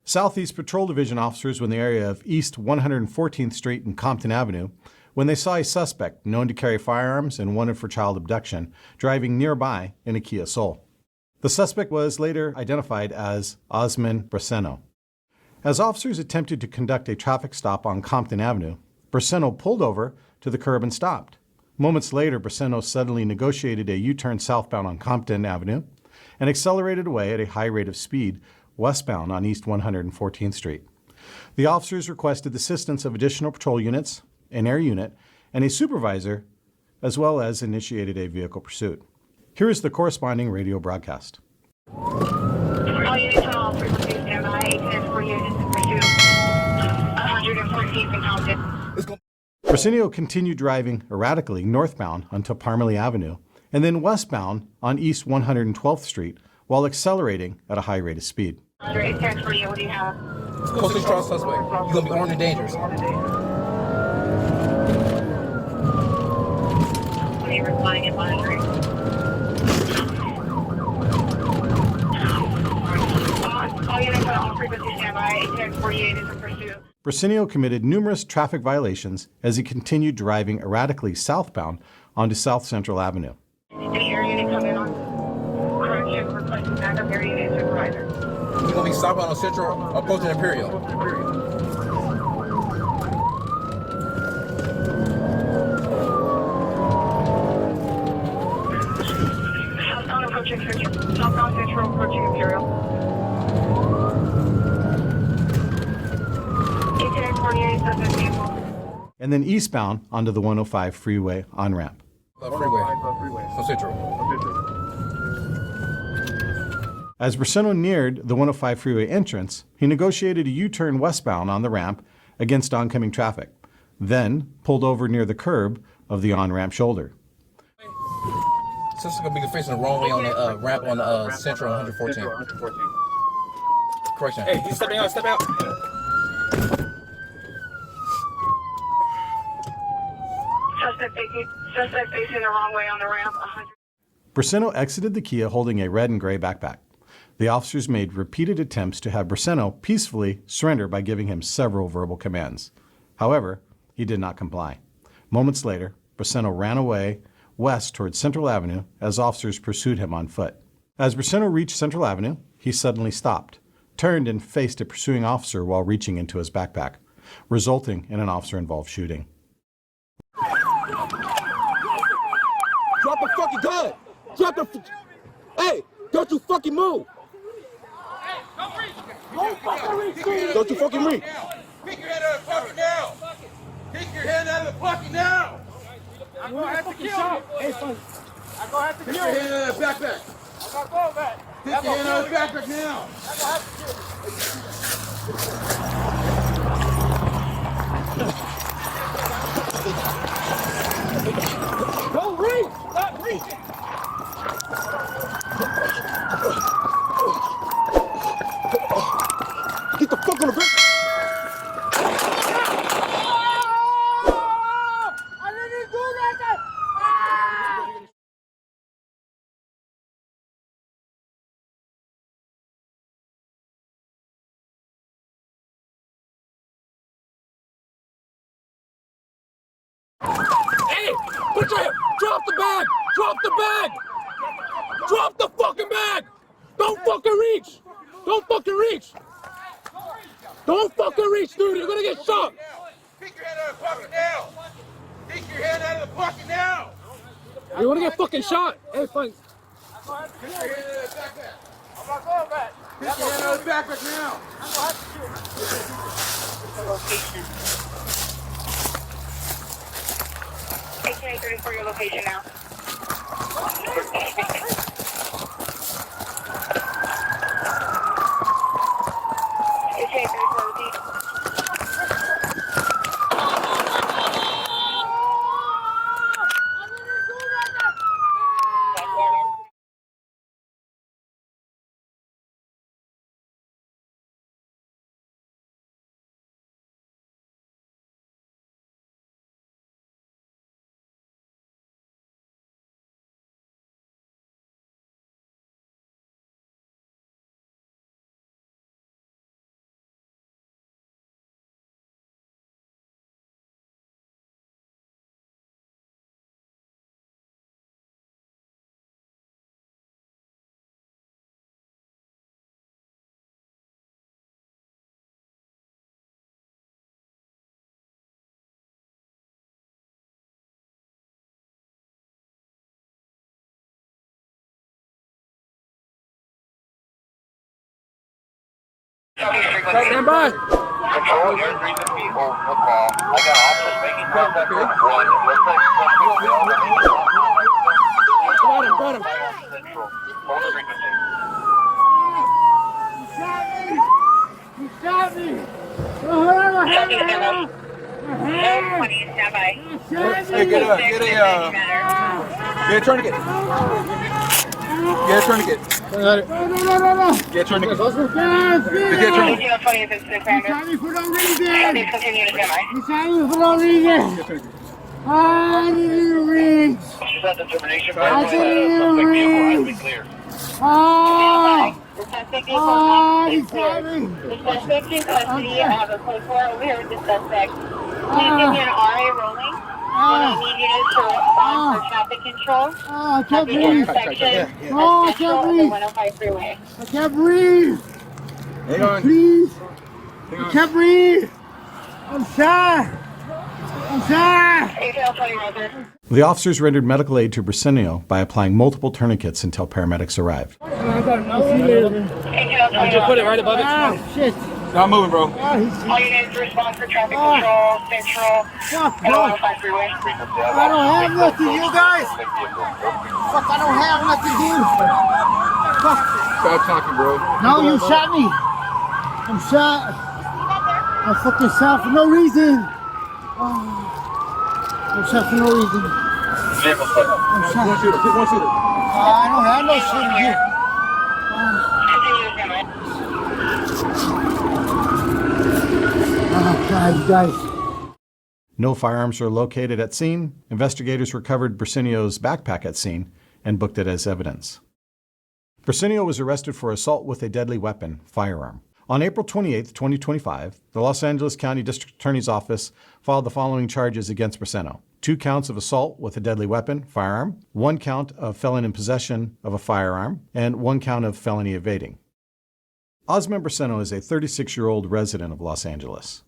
Southeast Patrol Division officers were in the area of East 114th Street and Compton Avenue when they saw a suspect known to carry firearms and wanted for child abduction driving nearby in a Kia Soul. The suspect was later identified as Osmin Briseno. As officers attempted to conduct a traffic stop on Compton Avenue, Briseno pulled over to the curb and stopped. Moments later, Briseno suddenly negotiated a U-turn southbound on Compton Avenue and accelerated away at a high rate of speed westbound on East 114th Street. The officers requested the assistance of additional patrol units, an air unit, and a supervisor, as well as initiated a vehicle pursuit. Here is the corresponding radio broadcast. All units on all frequencies, stand by. 810 units in pursuit. 114th and Compton. Briseno continued driving erratically northbound onto Parmalee Avenue and then westbound on East 112th Street while accelerating at a high rate of speed. 810 for you, what do you have? Let's go to strong suspect. You're going to be armed and dangerous. What are you replying and monitoring? All units on all frequencies, stand by. 810 48 is in pursuit. Briseno committed numerous traffic violations as he continued driving erratically southbound onto South Central Avenue. Any air unit coming on? Correction, requesting backup air unit supervisor. You're going to be southbound on Central, approaching Imperial. Southbound approaching Central. Southbound Central approaching Imperial. 810 48 suspect vehicle. And then eastbound onto the 105 freeway on-ramp. Freeway. So Central. As Briseno neared the 105 freeway entrance, he negotiated a U-turn westbound on the ramp against oncoming traffic, then pulled over near the curb of the on-ramp shoulder. Sister's going to be facing the wrong way on the ramp on Central 114. Correction. Hey, he's stepping out, step out. Suspect facing the wrong way on the ramp. 100. Briseno exited the Kia holding a red and gray backpack. The officers made repeated attempts to have Briseno peacefully surrender by giving him several verbal commands. However, he did not comply. Moments later, Briseno ran away west towards Central Avenue as officers pursued him on foot. As Briseno reached Central Avenue, he suddenly stopped, turned and faced a pursuing officer while reaching into his backpack, resulting in an officer-involved shooting. Drop the fucking gun! Drop the... Hey, don't you fucking move! Don't you fucking reach! Pick your head out of the pocket now! Pick your head out of the pocket now! I'm gonna have to kill you! Hey, son. I'm gonna have to kill you! Pick your hand out of the backpack! I'm not going back! Pick your hand out of the backpack now! I'm gonna have to kill you! Don't reach! Stop reaching! Get the fuck on the back! I didn't do that! Hey! Put your... Drop the bag! Drop the bag! Drop the fucking bag! Don't fucking reach! Don't fucking reach! Don't fucking reach, dude! You're gonna get shot! Pick your head out of the pocket now! Pick your head out of the pocket now! You're gonna get fucking shot! Hey, fine. Pick your head out of the backpack! I'm not going back! Pick your hand out of the backpack now! I'm gonna have to kill you! Location. 810 for your location now. Stand by. Control, you're breathing people. No call. I got officers making contact with one. Looks like Got him. Central. Hold the frequency. He shot me! Stand by. Hey, get a tourniquet. Get a tourniquet. No. Get a tourniquet. Detail 20 is in He shot me for no reason. Please continue to stand by. He shot me for no reason. I didn't reach. She's at the termination I point. didn't Suspect vehicle has reach. been cleared. Oh, The suspect he vehicle shot me. The suspect in custody. I have a code 4 over here with the suspect. Please give me an RA rolling. And I need you to respond for traffic control I at can't the breathe. intersection Oh, I of Central can't and the breathe. 105 freeway. I can't breathe. Hang on. Please. I can't breathe. I'm shot. I'm shot. Detail 20 record. The officers rendered medical aid to Briseno by applying multiple tourniquets until paramedics arrived. I'll see you later. Detail 20 Just put it right above it. Ah, shit. Not moving, bro. All units respond for traffic control, Central, Fuck, and bro. 105 freeway. I don't have nothing, you guys. Fuck, I don't have nothing, dude. Fuck. Stop talking, bro. No, you shot me. I'm shot. I fucking shot for no reason. I'm shot for no reason. I'm One shot. shooter. Pick one shooter. I don't have no shit here. Continue to stand by. Oh, God, you guys. No firearms were located at scene. Investigators recovered Briseno's backpack at scene and booked it as evidence. Briseno was arrested for assault with a deadly weapon, firearm. On April 28, 2025, the Los Angeles County District Attorney's Office filed the following charges against Briseno: 2 counts of assault with a deadly weapon, firearm, 1 count of felon in possession of a firearm, and 1 count of felony evading. Osmin Briseno is a 36-year-old resident of Los Angeles.